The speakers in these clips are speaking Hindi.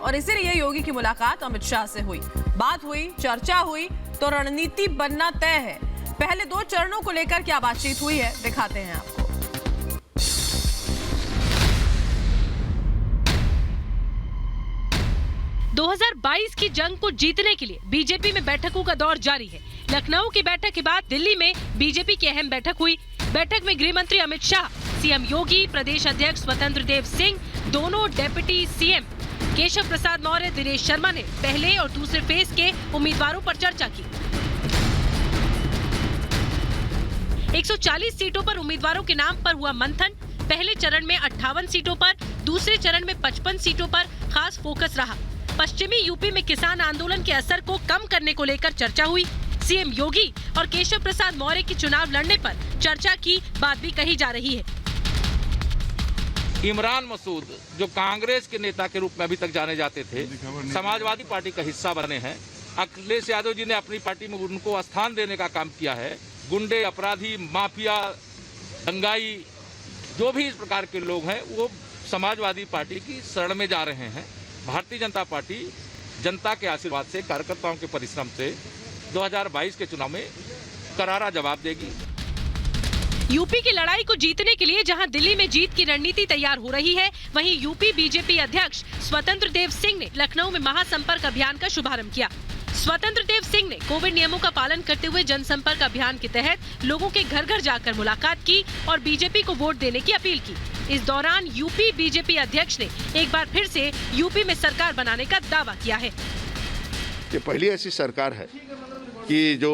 और इसीलिए योगी की मुलाकात अमित शाह से हुई। बात हुई, चर्चा हुई तो रणनीति बनना तय है। पहले 2 चरणों को लेकर क्या बातचीत हुई है, दिखाते हैं आपको। 2022 की जंग को जीतने के लिए बीजेपी में बैठकों का दौर जारी है। लखनऊ की बैठक के बाद दिल्ली में बीजेपी की अहम बैठक हुई। बैठक में गृह मंत्री अमित शाह, सीएम योगी, प्रदेश अध्यक्ष स्वतंत्र देव सिंह, दोनों डेप्यूटी सीएम केशव प्रसाद मौर्य, दिनेश शर्मा ने पहले और दूसरे फेज के उम्मीदवारों पर चर्चा की। 140 सीटों पर उम्मीदवारों के नाम पर हुआ मंथन। पहले चरण में 58 सीटों पर, दूसरे चरण में 55 सीटों पर खास फोकस रहा। पश्चिमी यूपी में किसान आंदोलन के असर को कम करने को लेकर चर्चा हुई। सीएम योगी और केशव प्रसाद मौर्य की चुनाव लड़ने पर चर्चा की बात भी कही जा रही है। इमरान मसूद जो कांग्रेस के नेता के रूप में अभी तक जाने जाते थे, समाजवादी पार्टी का हिस्सा बने हैं। अखिलेश यादव जी ने अपनी पार्टी में उनको स्थान देने का काम किया है। गुंडे, अपराधी, माफिया, दंगाई, जो भी इस प्रकार के लोग हैं वो समाजवादी पार्टी की शरण में जा रहे हैं। भारतीय जनता पार्टी जनता के आशीर्वाद से, कार्यकर्ताओं के परिश्रम से 2022 के चुनाव में करारा जवाब देगी। यूपी की लड़ाई को जीतने के लिए जहां दिल्ली में जीत की रणनीति तैयार हो रही है, वहीं यूपी बीजेपी अध्यक्ष स्वतंत्र देव सिंह ने लखनऊ में महासंपर्क अभियान का शुभारंभ किया। स्वतंत्र देव सिंह ने कोविड नियमों का पालन करते हुए जनसंपर्क अभियान के तहत लोगों के घर घर जाकर मुलाकात की और बीजेपी को वोट देने की अपील की। इस दौरान यूपी बीजेपी अध्यक्ष ने एक बार फिर से यूपी में सरकार बनाने का दावा किया है। ये पहली ऐसी सरकार है कि जो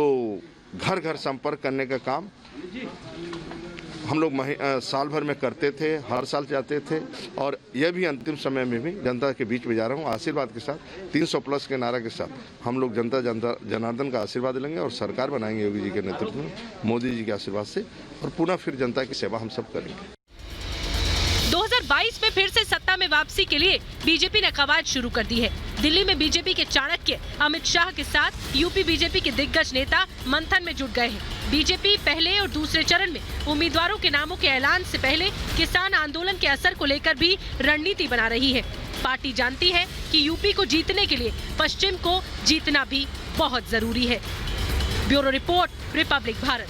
घर घर संपर्क करने का काम हम लोग साल भर में करते थे, हर साल जाते थे और यह भी अंतिम समय में भी जनता के बीच में जा रहा हूँ। आशीर्वाद के साथ 300+ के नारा के साथ हम लोग जनता जनार्दन का आशीर्वाद लेंगे और सरकार बनाएंगे योगी जी के नेतृत्व में, मोदी जी के आशीर्वाद से, और पुनः फिर जनता की सेवा हम सब करेंगे। 2022 में फिर से सत्ता में वापसी के लिए बीजेपी ने कवायद शुरू कर दी है। दिल्ली में बीजेपी के चाणक्य अमित शाह के साथ यूपी बीजेपी के दिग्गज नेता मंथन में जुट गए हैं। बीजेपी पहले और दूसरे चरण में उम्मीदवारों के नामों के ऐलान से पहले किसान आंदोलन के असर को लेकर भी रणनीति बना रही है। पार्टी जानती है कि यूपी को जीतने के लिए पश्चिम को जीतना भी बहुत जरूरी है। Bureau report, Republic Bharat.